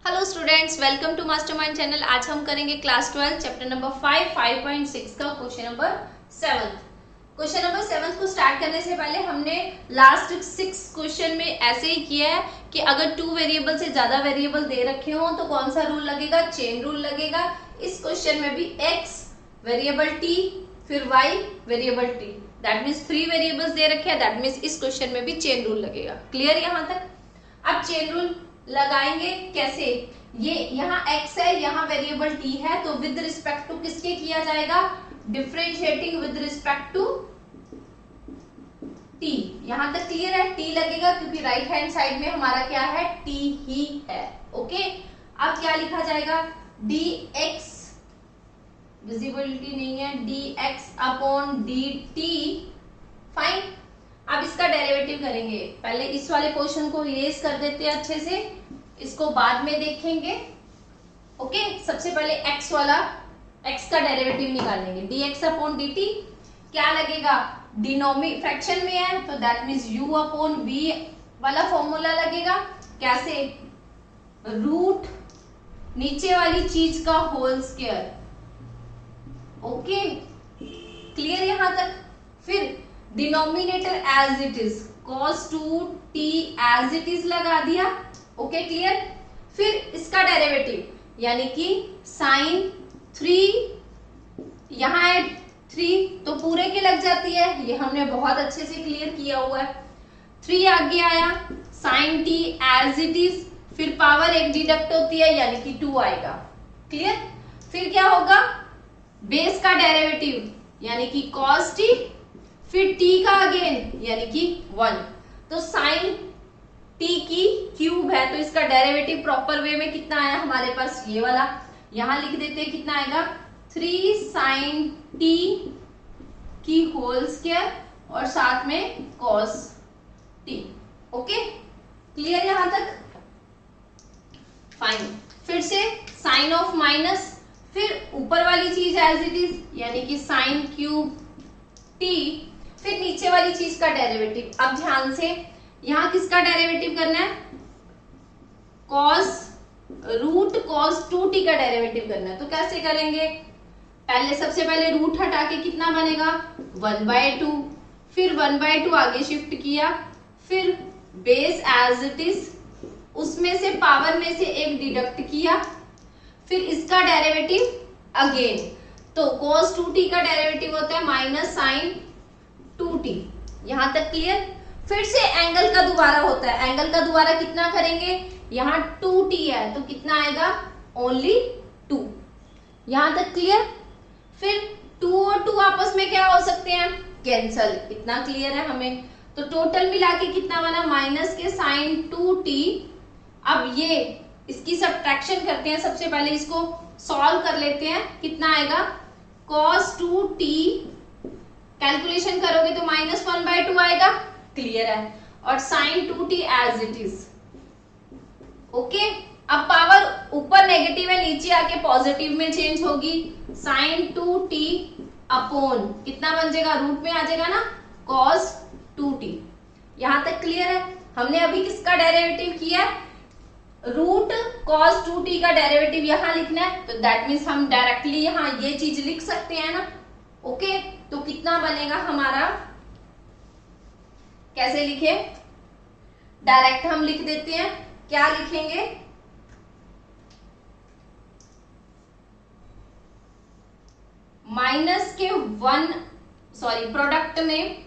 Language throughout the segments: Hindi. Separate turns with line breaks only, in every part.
Hello students, welcome to mastermind channel. आज हम करेंगे क्लास 12 चैप्टर नंबर 5.6 का क्वेश्चन नंबर 7। क्वेश्चन नंबर 7 को स्टार्ट करने से पहले हमने लास्ट 6 क्वेश्चन में ऐसे ही किया है कि अगर 2 वेरिएबल से ज्यादा वेरिएबल दे रखे हो तो कौन सा रूल लगेगा? चेन रूल लगेगा। इस क्वेश्चन में भी x वेरिएबल t फिर y variable t, that means 3 variables दे रखे हैं, दैट मीन्स इस क्वेश्चन में भी चेन रूल लगेगा। क्लियर यहाँ तक? अब चेन रूल लगाएंगे कैसे? ये यहाँ x है, यहाँ वेरिएबल t है, तो विद रिस्पेक्ट टू किसके किया जाएगा? Differentiating with respect to t। यहां तक क्लियर है? t लगेगा क्योंकि राइट हैंड साइड में हमारा क्या है? t ही है। ओके, अब क्या लिखा जाएगा? dx, विजिबिलिटी नहीं है, dx अपॉन dt। फाइन। अब इसका डेरिवेटिव करेंगे। पहले इस वाले क्वेश्चन को इरेज कर देते हैं अच्छे से, इसको बाद में देखेंगे। ओके, सबसे पहले x वाला, x का डेरिवेटिव निकालेंगे। dx अपॉन dt क्या लगेगा? फ्रैक्शन में है तो that means u upon v वाला फॉर्मूला लगेगा। कैसे? रूट नीचे वाली चीज का होल स्क्वायर। ओके, क्लियर यहां तक? फिर denominator as it is, cos 2t as it is लगा दिया। Okay, clear? फिर इसका डेरिवेटिव यानी कि साइन 3, यहां है 3 तो पूरे की लग जाती है, ये हमने बहुत अच्छे से क्लियर किया हुआ है। 3 आगे आया, sine t as it is, फिर पावर एक डिडक्ट होती है यानी कि 2 आएगा। क्लियर? फिर क्या होगा? बेस का डेरिवेटिव यानी कि cos t, फिर t का अगेन यानी कि 1, तो साइन t की क्यूब है तो इसका डेरिवेटिव प्रॉपर वे में कितना आया हमारे पास? ये वाला। यहां लिख देते हैं कितना आएगा? 3 साइन t की होल स्क्वायर और साथ में cos t। ओके, क्लियर यहां तक? फाइन। फिर से साइन ऑफ माइनस, फिर ऊपर वाली चीज एज इट इज यानी कि साइन क्यूब t, फिर नीचे वाली चीज का डेरिवेटिव। अब ध्यान से यहां किसका डेरिवेटिव करना है? रूट cos 2t का डेरिवेटिव करना है। तो कैसे करेंगे? पहले सबसे पहले रूट हटा के कितना बनेगा? 1/2, फिर 1/2 आगे शिफ्ट किया, फिर बेस एज इट इज, उसमें से पावर में से एक डिडक्ट किया, फिर इसका डेरिवेटिव अगेन, तो cos 2t का डेरिवेटिव होता है माइनस साइन 2t। यहां तक क्लियर? फिर से एंगल का दोबारा होता है, एंगल का दोबारा कितना करेंगे? यहाँ 2t है तो कितना आएगा? ओनली 2। यहां तक क्लियर? फिर 2 और 2 आपस में क्या हो सकते हैं? कैंसल। इतना क्लियर है हमें? तो टोटल मिला के कितना बना? माइनस के साइन 2t। अब ये इसकी सब्ट्रैक्शन करते हैं, सबसे पहले इसको सॉल्व कर लेते हैं। कितना आएगा? cos 2t, कैलकुलेशन करोगे तो -1/2 आएगा। क्लियर है? और sine 2t as it is. Okay, अब पावर ऊपर नेगेटिव है, नीचे आके पॉजिटिव में चेंज होगी। साइन 2t अपॉन कितना बन जाएगा? रूट में आ जाएगा ना, cos 2t। यहां तक क्लियर है? हमने अभी किसका डेरिवेटिव किया? रूट cos 2t का डेरिवेटिव यहां लिखना है, तो दैट मीन्स हम डायरेक्टली यहां ये चीज लिख सकते हैं ना। ओके, तो कितना बनेगा हमारा? कैसे लिखे? डायरेक्ट हम लिख देते हैं। क्या लिखेंगे? माइनस के 1, सॉरी प्रोडक्ट में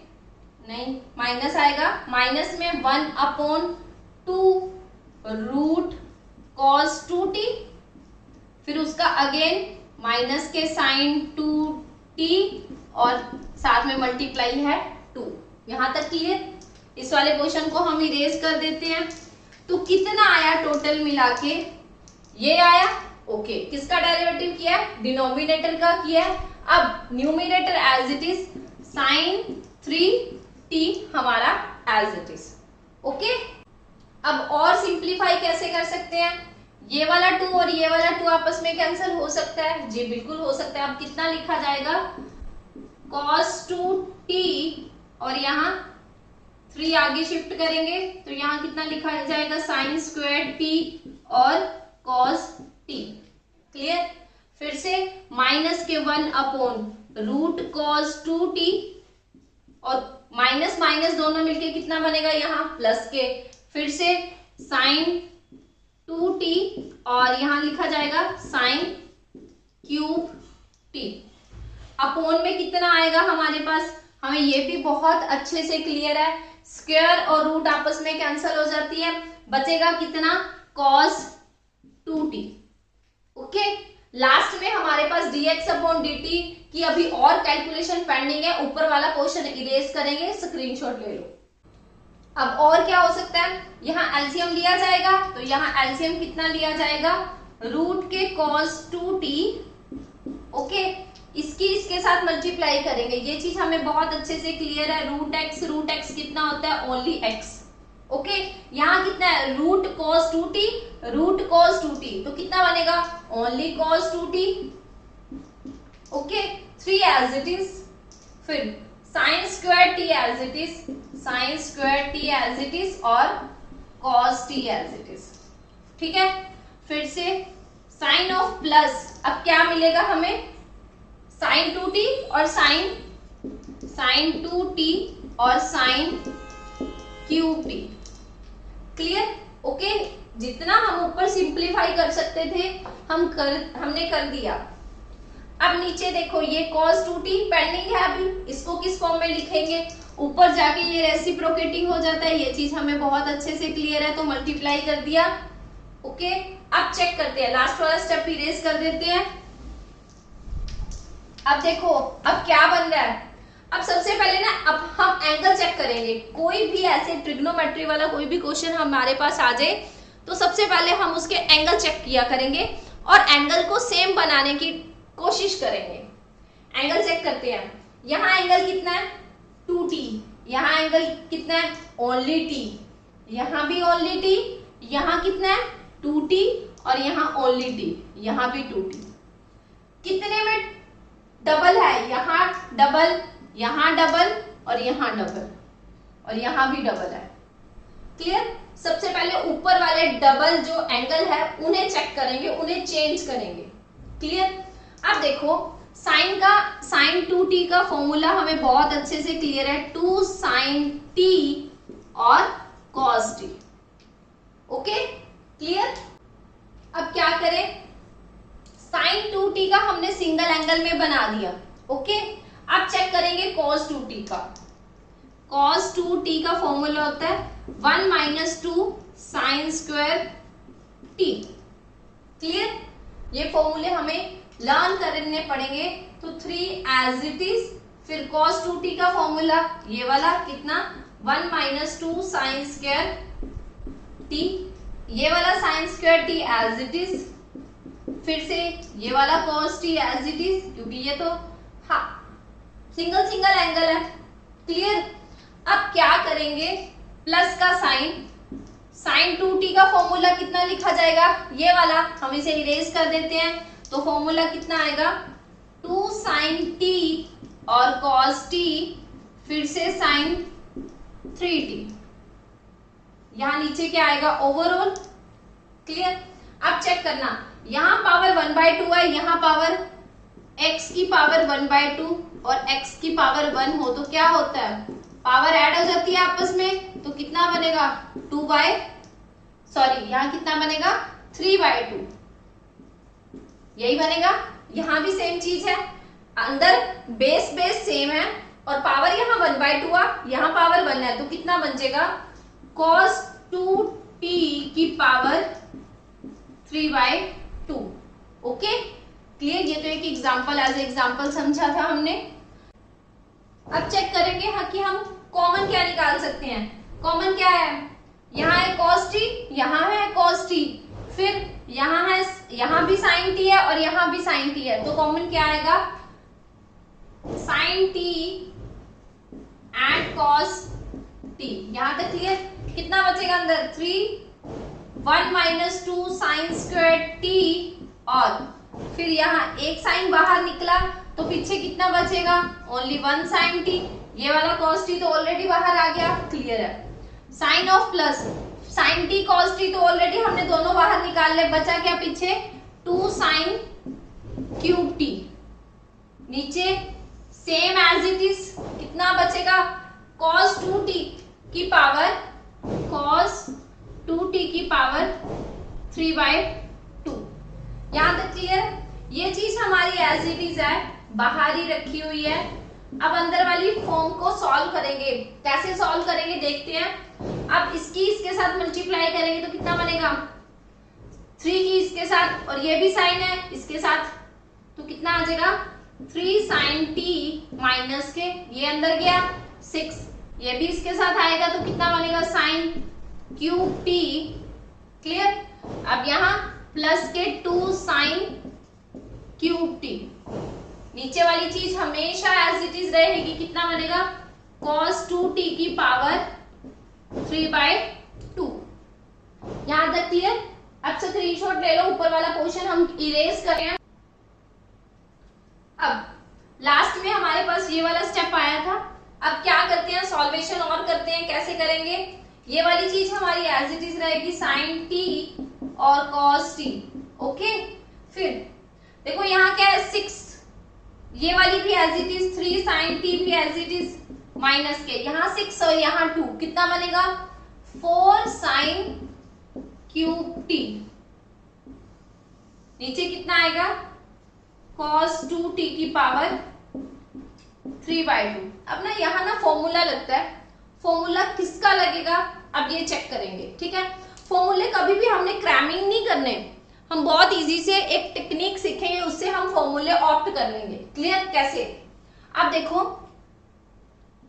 नहीं माइनस आएगा, माइनस में 1/2 रूट cos 2t, फिर उसका अगेन माइनस के साइन 2t और साथ में मल्टीप्लाई है 2। यहां तक क्लियर? इस वाले क्वेश्चन को हम इरेज कर देते हैं। तो कितना आया टोटल मिला के? ये आया। ओके, किसका डेरिवेटिव किया है? डिनोमिनेटर का किया है। अब numerator as it is, sine 3t हमारा एज इट इज। ओके, अब और सिंप्लीफाई कैसे कर सकते हैं? ये वाला 2 और ये वाला 2 आपस में कैंसिल हो सकता है? जी बिल्कुल हो सकता है। अब कितना लिखा जाएगा? cos 2t और यहाँ 3 आगे शिफ्ट करेंगे तो यहाँ कितना लिखा जाएगा? साइन स्क्वायर t और कॉस टी। क्लियर? फिर से माइनस के 1 अपॉन रूट कॉस 2t और माइनस माइनस दोनों मिलके कितना बनेगा यहाँ प्लस के, फिर से साइन 2t और यहाँ लिखा जाएगा साइन क्यूब t। अपॉन में कितना आएगा हमारे पास, हमें ये भी बहुत अच्छे से क्लियर है, स्क्वायर और रूट आपस में कैंसिल हो जाती है, बचेगा कितना cos 2t। ओके, लास्ट में हमारे पास dx अपॉन dt की अभी और कैलकुलेशन पेंडिंग है, ऊपर वाला क्वेश्चन इरेज करेंगे, स्क्रीनशॉट ले लो। अब और क्या हो सकता है, यहाँ एलसीएम लिया जाएगा, तो यहाँ एलसीएम कितना लिया जाएगा, रूट के cos 2t। ओके, इसके साथ मल्टीप्लाई करेंगे, ये चीज हमें बहुत अच्छे से क्लियर है। रूट एक्स कितना होता है, ओनली x। ओके, यहाँ कितना है, रूट cos 2t, तो कितना बनेगा, only cos 2t। Okay, 3 as it is, फिर sine square t as it is और cos t as it is. ठीक है, फिर से साइन ऑफ प्लस, अब क्या मिलेगा हमें, साइन 2t और साइन 2t और sine cube t। Clear? Okay, जितना हम ऊपर सिंप्लीफाई कर सकते थे हमने कर दिया। अब नीचे देखो, ये cos 2t पेंडिंग है अभी, इसको किस फॉर्म में लिखेंगे, ऊपर जाके ये रेसिप्रोकेटिंग हो जाता है, ये चीज हमें बहुत अच्छे से क्लियर है, तो मल्टीप्लाई कर दिया। ओके, अब चेक करते हैं, लास्ट वाला स्टेप इरेज कर देते हैं। अब देखो अब क्या बन रहा है, अब सबसे पहले ना अब हम एंगल चेक करेंगे। कोई भी ऐसे ट्रिग्नोमेट्री वाला कोई भी क्वेश्चन हमारे पास आ जाए तो सबसे पहले हम उसके एंगल चेक किया करेंगे और एंगल को सेम बनाने की कोशिश करेंगे। एंगल चेक करते हैं, यहाँ एंगल कितना है 2t, यहाँ एंगल कितना है ओनली t, यहाँ भी ओनली t, यहाँ कितना है 2t और यहाँ ओनली t, यहाँ भी 2t। कितने में डबल है, यहाँ डबल और यहाँ डबल और यहाँ भी डबल है। क्लियर? सबसे पहले ऊपर वाले डबल जो एंगल है उन्हें चेक करेंगे, उन्हें चेंज करेंगे। क्लियर? अब देखो साइन 2t का फॉर्मूला हमें बहुत अच्छे से क्लियर है, 2 sin t और cos t। Okay, clear? अब क्या करें, साइन 2t का हमने सिंगल एंगल में बना दिया। ओके, अब चेक करेंगे cos 2t का। cos 2t का फॉर्मूला होता है 1 - 2 sin स्क्वायर t। क्लियर? ये फॉर्मूले हमें लर्न करने पड़ेंगे, तो 3 एज इट इज, फिर cos 2t का फॉर्मूला ये वाला कितना 1 - 2 sin स्क्वायर t, ये वाला sin square t as it is, फिर से ये वाला cos t as it is, क्योंकि ये तो हाँ सिंगल एंगल है। क्लियर? अब क्या करेंगे, प्लस का साइन 2t का फॉर्मूला कितना लिखा जाएगा, ये वाला, हम इसे इरेज कर देते हैं, तो फॉर्मूला कितना आएगा 2 sin t और cos t, फिर से sin 3t, यहां नीचे क्या आएगा ओवरऑल। क्लियर? अब चेक करना, यहां पावर 1/2 है, यहां पावर x की पावर 1/2 और x की पावर 1 हो तो क्या होता है, पावर ऐड हो जाती है आपस में, तो कितना बनेगा यहाँ कितना बनेगा 3/2, यही बनेगा। यहाँ भी सेम चीज है, अंदर बेस सेम है और पावर यहाँ 1/2 आ, यहाँ पावर 1 है, तो कितना बन जाएगा cos 2t की पावर 3/2। Okay, clear? ये तो एक एग्जांपल एज एग्जांपल समझा था हमने। अब चेक करेंगे हाँ कि हम कॉमन क्या निकाल सकते हैं। कॉमन क्या है, यहाँ है cos t, यहाँ है cos t, फिर यहाँ भी sin t है और यहाँ भी sin t है, तो कॉमन क्या आएगा sin t and cos t। यहाँ तक क्लियर? कितना बचेगा अंदर 1 - 2 sin स्क्वायर t और फिर यहाँ एक साइन बाहर निकला तो पीछे कितना बचेगा ओनली 1 sin t, ये वाला cos t तो ऑलरेडी बाहर आ गया। क्लियर है? Sine of plus, sine t cos t तो ऑलरेडी हमने दोनों बाहर निकाल ले, बचा क्या पीछे 2 साइन क्यूब टी। नीचे सेम एज इट इज कितना बचेगा cos 2t की पावर cos 2t की पावर 3/2। यहां तक क्लियर? ये चीज हमारी एज इट इज है, बाहर ही रखी हुई है। अब अंदर वाली फॉर्म को सॉल्व करेंगे। कैसे सॉल्व करेंगे देखते हैं। अब इसकी इसके साथ मल्टीप्लाई करेंगे तो कितना बनेगा 3 की इसके साथ, और ये भी साइन है इसके साथ, तो कितना आ जाएगा 3 साइन टी माइनस के, ये अंदर गया 6, ये भी इसके साथ आएगा तो कितना बनेगा साइन क्यूब टी। क्लियर? अब यहाँ प्लस के 2 साइन क्यूब टी, नीचे वाली चीज हमेशा एज इट इज रहेगी, कितना बनेगा cos 2t की पावर 3/2। यहां तक क्लियर? अब स्क्रीनशॉट ले लो, ऊपर वाला पोर्शन हम इरेज करें। अब लास्ट में हमारे पास ये वाला स्टेप आया था। अब क्या करते हैं, सॉल्वेशन और करते हैं। कैसे करेंगे, ये वाली चीज हमारी एज इट इज रहेगी साइन टी और cos t। ओके, फिर देखो यहाँ क्या है 6, ये वाली भी as it is 3 sine t भी एज इट इज माइनस के, यहाँ 6 और यहाँ 2, कितना बनेगा 4 साइन क्यूब टी। नीचे कितना आएगा cos 2t की पावर 3/2। अब ना यहाँ ना फॉर्मूला लगता है, फॉर्मूला किसका लगेगा अब ये चेक करेंगे। ठीक है, फॉर्मूले कभी भी हमने क्रैमिंग नहीं करने, हम बहुत इजी से एक टेक्निक सीखेंगे, उससे हम फॉर्मूले ऑप्ट कर लेंगे। क्लियर? कैसे? अब देखो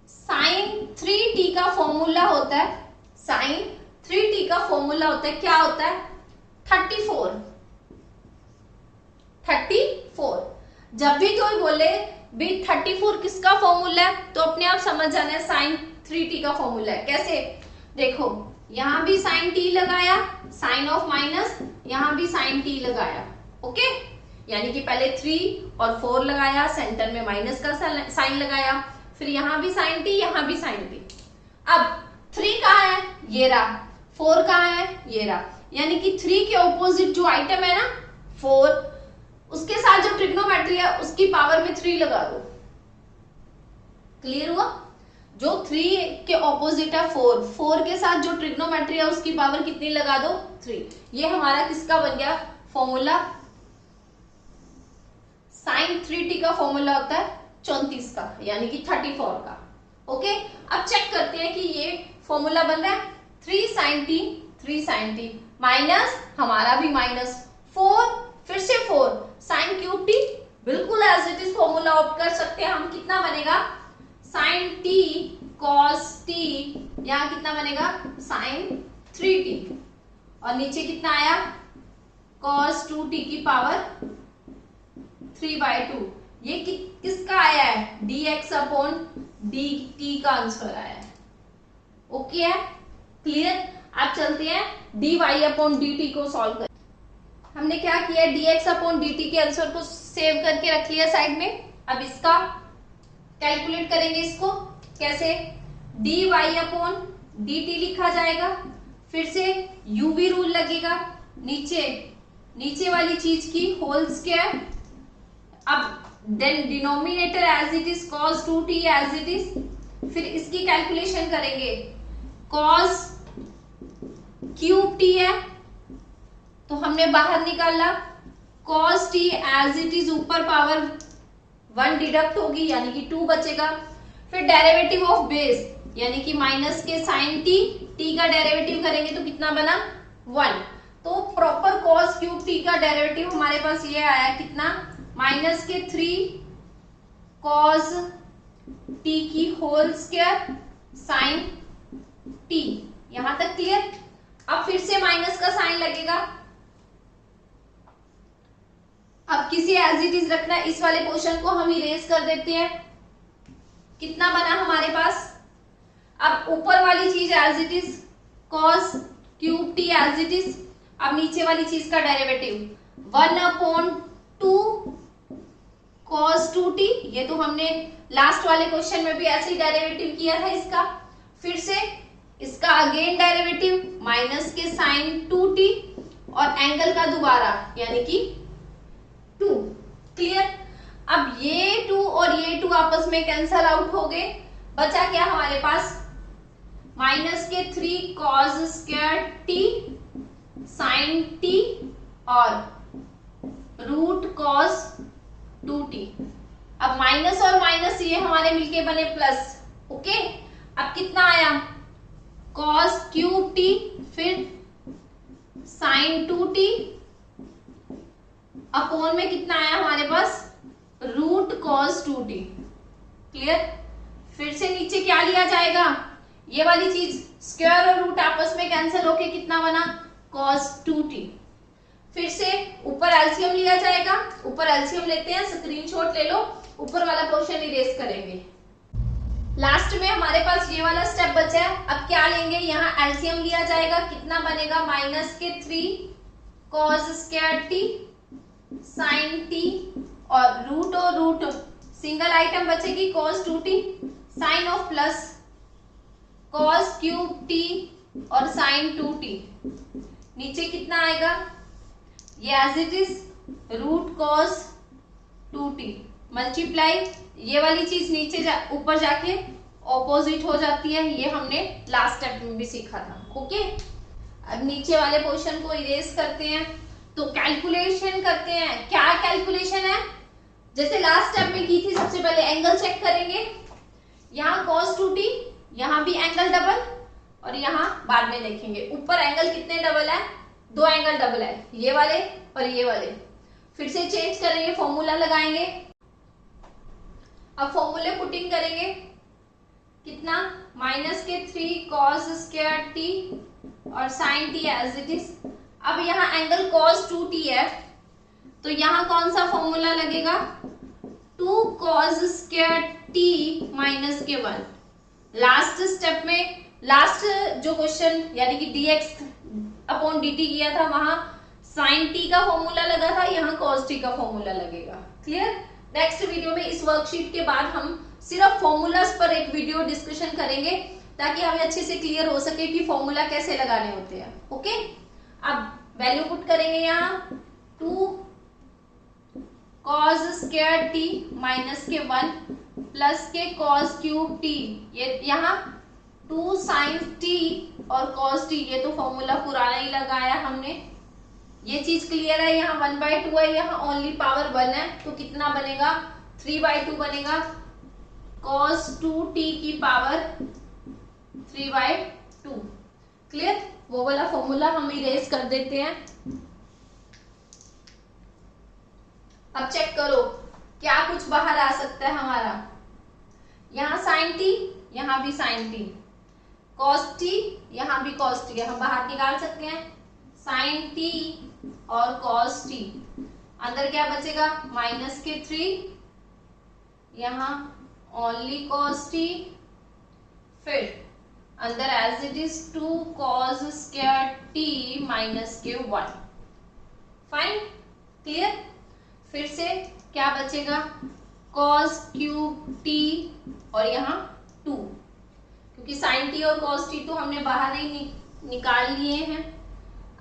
साइन 3t का फॉर्मूला होता है, साइन 3t का फॉर्मूला होता है, क्या होता है 34। जब भी कोई बोले भी 34 किसका फॉर्मूला है, तो अपने आप समझ जाना है साइन 3t का फॉर्मूला है। कैसे? देखो यहां भी साइन t लगाया, साइन ऑफ माइनस, यहां भी साइन t लगाया। ओके, यानी कि पहले 3 और 4 लगाया, सेंटर में माइनस का साइन लगाया, फिर यहां भी साइन t, यहां भी साइन t। अब 3 कहाँ है, ये रहा, 4 कहाँ है, ये रहा, यानी कि 3 के ऑपोजिट जो आइटम है ना 4, उसके साथ जो ट्रिग्नोमेट्री है उसकी पावर में 3 लगा दो। क्लियर हुआ? जो 3 के ऑपोजिट है 4 के साथ जो ट्रिग्नोमेट्री है उसकी पावर कितनी लगा दो 3। ये हमारा किसका बन गया फॉर्मूला, साइन 3t का फॉर्मूला होता है 34 का, यानी कि 34 का। ओके, अब चेक करते हैं कि ये फॉर्मूला बन रहा है 3 साइन t माइनस हमारा भी माइनस 4, फिर से 4 साइन क्यूब टी, बिल्कुल as it is formula opt कर सकते हैं हम। कितना बनेगा साइन t cos t, यहाँ कितना बनेगा साइन 3t, और नीचे कितना आया cos 2t की पावर 3/2। ये किसका आया है dx अपॉन dt का आंसर आया है। ओके है? क्लियर? अब चलते हैं dy अपॉन dt को सॉल्व कर। हमने क्या किया, dx अपॉन dt के आंसर को सेव करके रख लिया साइड में। अब इसका कैलकुलेट करेंगे, इसको कैसे, dy अपॉन dt लिखा जाएगा, फिर से uv रूल लगेगा, नीचे वाली चीज की होल स्क्वायर, अब then denominator as it is cos 2t as it is, फिर इसकी कैलकुलेशन करेंगे, cos क्यूब t है तो हमने बाहर निकाला, cos t as it is ऊपर पावर 1 डिडक्ट होगी, यानी कि 2 बचेगा, फिर डेरिवेटिव ऑफ बेस यानी कि माइनस के साइन t का डेरिवेटिव करेंगे तो कितना बना 1। तो प्रॉपर cos क्यूब t का डेरिवेटिव हमारे पास ये आया कितना, माइनस के 3 cos t की होल स्क्वायर साइन t। यहां तक क्लियर? अब फिर से माइनस का साइन लगेगा, अब किसी एज इट इज रखना, इस वाले पोर्शन को हम इरेज कर देते हैं। कितना बना हमारे पास, अब ऊपर वाली चीज as it is cos cube t as it is, अब नीचे वाली चीज का डेरिवेटिव 1/2 cos 2t, ये तो हमने लास्ट वाले क्वेश्चन में भी ऐसे ही डेरिवेटिव किया था इसका, फिर से इसका अगेन डेरिवेटिव माइनस के साइन 2t और एंगल का दोबारा यानी कि 2। क्लियर। अब ये 2 और ये 2 आपस में कैंसल आउट हो गए, बचा क्या हमारे पास माइनस के 3 cos square t sine t और रूट कॉस 2t। अब माइनस और माइनस ये हमारे मिलके बने प्लस। ओके, अब कितना आया कॉस क्यूब टी फिर साइन 2t अपोन में कितना आया हमारे पास रूट कॉस 2t। क्लियर। फिर से नीचे क्या लिया जाएगा, ये वाली चीज स्क्वायर और रूट आपस में कैंसिल होके कितना बना cos 2t। फिर से ऊपर एलसीएम लिया जाएगा, ऊपर एलसीएम लेते हैं, स्क्रीनशॉट ले लो, ऊपर वाला पोर्शन इरेज करेंगे। लास्ट में हमारे पास ये वाला स्टेप बचा है। अब क्या लेंगे, यहाँ एलसीएम लिया जाएगा, कितना बनेगा माइनस के 3 cos square t sine t और रूट सिंगल आइटम बचेगी cos 2t sine of plus cos cube t और साइन 2t। नीचे कितना आएगा, ये as it is root cos 2t multiply ये वाली चीज नीचे ऊपर जाके ऑपोजिट हो जाती है, ये हमने लास्ट स्टेप में भी सीखा था। ओके, अब नीचे वाले पोर्शन को इरेज करते हैं तो कैलकुलेशन करते हैं। क्या कैलकुलेशन है, जैसे लास्ट स्टेप में की थी, सबसे पहले एंगल चेक करेंगे। यहाँ cos 2t, यहाँ भी एंगल डबल और यहाँ बाद में देखेंगे ऊपर एंगल कितने डबल है, 2 एंगल डबल है, ये वाले और ये वाले। फिर से चेंज करेंगे, फॉर्मूला लगाएंगे। अब फॉर्मूले पुटिंग करेंगे, कितना माइनस के 3 cos स्क्वायर टी और sine t as it is. अब यहाँ एंगल cos 2t है तो यहाँ कौन सा फॉर्मूला लगेगा, 2 cos स्क्वायर टी माइनस के 1। लास्ट स्टेप में लास्ट जो क्वेश्चन यानी कि dx अपॉन dt किया था, वहां sin t का फॉर्मूला लगा था, यहाँ cos t का फॉर्मूला लगेगा। क्लियर। नेक्स्ट वीडियो में इस वर्कशीट के बाद हम सिर्फ फॉर्मूलास पर एक वीडियो डिस्कशन करेंगे ताकि हमें अच्छे से क्लियर हो सके कि फॉर्मूला कैसे लगाने होते हैं। ओके, अब वैल्यू पुट करेंगे, यहाँ 2 cos स्क्वायर टी माइनस के 1 प्लस के cos क्यूब टी, ये यहाँ 2 sin t और cos t, ये तो फॉर्मूला पुराना ही लगाया हमने, ये चीज क्लियर है। यहाँ 1/2 है, यहाँ ओनली पावर 1 है तो कितना बनेगा 3/2 बनेगा, cos 2t की पावर 3/2। क्लियर। वो वाला फॉर्मूला हम इरेज कर देते हैं। अब चेक करो क्या कुछ बाहर आ सकता है हमारा, यहाँ sin t, यहाँ भी sin t, cos t, यहाँ भी cos t है, हम बाहर निकाल सकते हैं sin t और cos t। अंदर क्या बचेगा माइनस के 3, यहाँ ओनली cos t, फिर अंदर as it is 2 cos square t minus के 1। फाइन। क्लियर। फिर से क्या बचेगा cos क्यूब t और यहाँ 2, क्योंकि sin t और cos t तो हमने बाहर ही निकाल लिए हैं।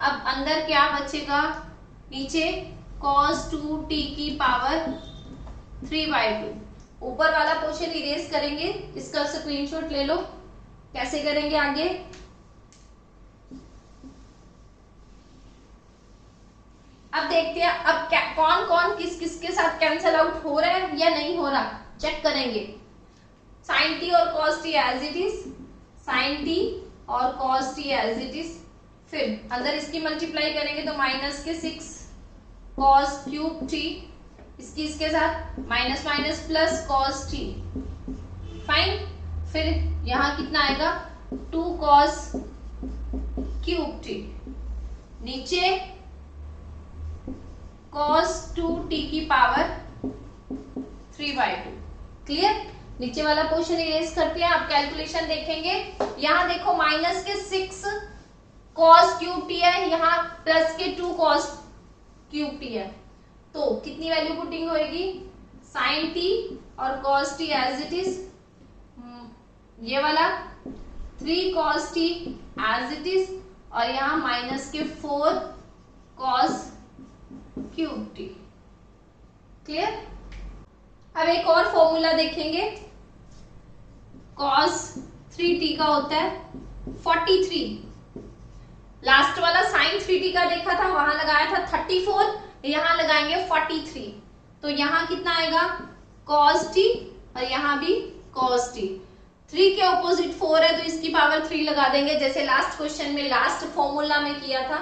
अब अंदर क्या बचेगा, नीचे cos 2t की पावर 3/2। ऊपर वाला पोर्शन इरेज करेंगे, इसका स्क्रीनशॉट ले लो। कैसे करेंगे आगे, अब देखते हैं अब क्या कौन कौन किस किस के साथ कैंसल आउट हो रहा है या नहीं हो रहा, चेक करेंगे। sin t और cos t as it is, sin t और cos t as it is, फिर अंदर इसकी मल्टीप्लाई करेंगे तो माइनस के 6 cos क्यूब t, इसकी इसके साथ minus minus plus cos t। Fine. फिर यहाँ कितना आएगा 2 cos क्यूब t, नीचे cos 2t की पावर 3/2। क्लियर। नीचे वाला पोर्शन इरेज करते हैं। अब कैलकुलेशन देखेंगे, यहाँ देखो माइनस के 6 cos क्यूब t है, यहाँ प्लस के 2 cos क्यूब t है, तो कितनी वैल्यू पुटिंग होगी sin t और cos t as it is, ये वाला 3 cos t as it is, और यहाँ माइनस के 4 cos क्यूब t। क्लियर? अब एक और फॉर्मूला देखेंगे। cos 3t का होता है 43। लास्ट वाला sin 3t का देखा था, वहां लगाया था 34, यहां लगाएंगे 43। तो यहां कितना आएगा cos t, और यहां भी cos t। 3 के ऑपोजिट 4 है तो इसकी पावर 3 लगा देंगे, जैसे लास्ट क्वेश्चन में लास्ट फॉर्मूला में किया था।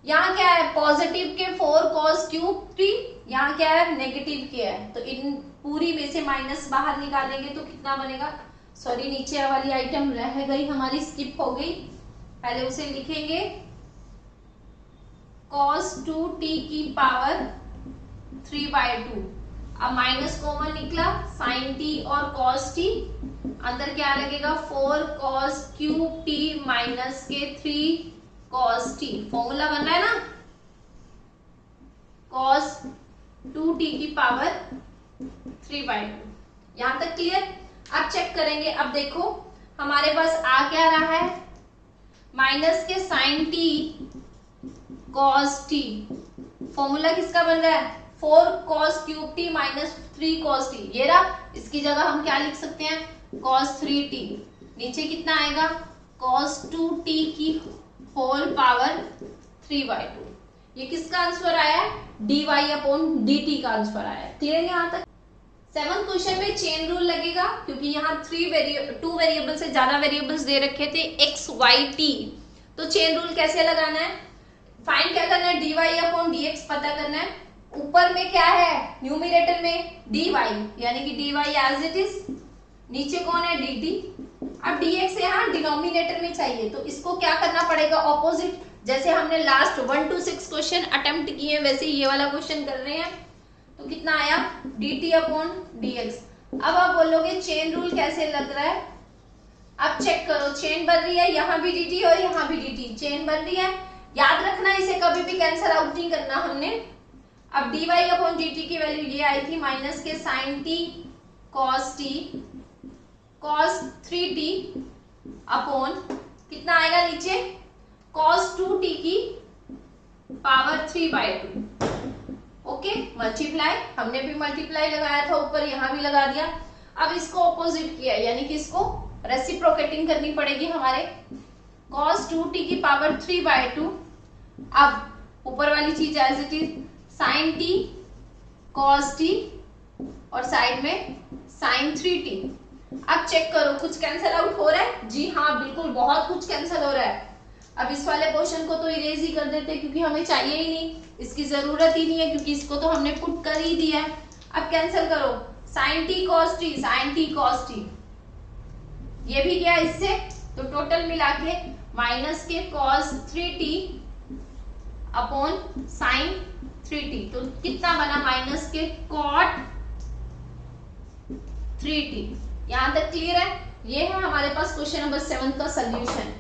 यहाँ क्या है, पॉजिटिव के 4 cos क्यूब t, यहाँ क्या है नेगेटिव के है, तो इन पूरी में से माइनस बाहर निकालेंगे तो कितना बनेगा। सॉरी, नीचे वाली आइटम रह गई हमारी, स्किप हो गई, पहले उसे लिखेंगे। cos 2t की पावर 3/2। अब माइनस कॉमन निकला, sin t और cos t, अंदर क्या लगेगा 4 cos क्यूब t माइनस के 3 cos t। फॉर्मूला बन रहा है ना, cos 2t की पावर 3/2। यहां तक क्लियर? अब चेक करेंगे। अब देखो हमारे पास आ क्या रहा है, माइनस के sin t cos t। Formula किसका बन रहा है 4 cos cube t minus 3 cos t। ये रहा, इसकी जगह हम क्या लिख सकते हैं cos 3t। नीचे कितना आएगा cos 2t की होल पावर 3/2। ये किसका आंसर आया है, dy अपॉन dt का आंसर आया है। क्लियर यहाँ तक? 7th क्वेश्चन में चेन रूल लगेगा, क्योंकि यहाँ 2 वेरिएबल से ज्यादा वेरिएबल्स दे रखे थे x y t। तो चेन रूल कैसे लगाना है, फाइंड क्या करना है, dy अपॉन dx पता करना है। ऊपर में क्या है न्यूमरेटर में dy, यानी कि dy एज इट इज, नीचे कौन है dt। अब dx यहाँ डिनोमिनेटर में चाहिए, तो इसको क्या करना पड़ेगा ऑपोजिट, जैसे हमने लास्ट 1 to 6 क्वेश्चन अटेम्प्ट किए वैसे ये वाला क्वेश्चन कर रहे हैं। तो कितना आया dt अपॉन dx। अब आप बोलोगे चेन रूल कैसे लग रहा है, अब चेक करो, चेन बन रही है, यहाँ भी dt और यहाँ भी dt, चेन बन रही है। याद रखना इसे कभी भी कैंसिल आउट नहीं करना हमने। अब dy अपॉन dt की वैल्यू ये आई थी माइनस के sin t cos t cos 3t upon कितना आएगा नीचे cos 2t की पावर 3/2। ओके, मल्टीप्लाई, हमने भी मल्टीप्लाई लगाया था ऊपर, यहाँ भी लगा दिया। अब इसको ऑपोजिट किया, यानी कि इसको रेसिप्रोकेटिंग करनी पड़ेगी हमारे। cos 2t की पावर 3/2। अब ऊपर वाली चीज as it is sin t cos t और साइड में sin 3t। अब चेक करो कुछ कैंसिल आउट हो रहा है, जी हाँ बिल्कुल बहुत कुछ कैंसिल हो रहा है। अब इस वाले पोर्शन को तो इरेज ही कर देते हैं, क्योंकि हमें चाहिए ही नहीं, इसकी जरूरत ही नहीं है, क्योंकि इसको तो हमने पुट कर ही दिया है। अब कैंसिल करो, sin t cos t sin t cos t, ये भी गया इससे, तो टोटल मिला के माइनस के cos 3t upon sin 3t। तो कितना बना माइनस के cot 3t। यहां तक क्लियर है? ये है हमारे पास क्वेश्चन नंबर 7 का सोल्यूशन।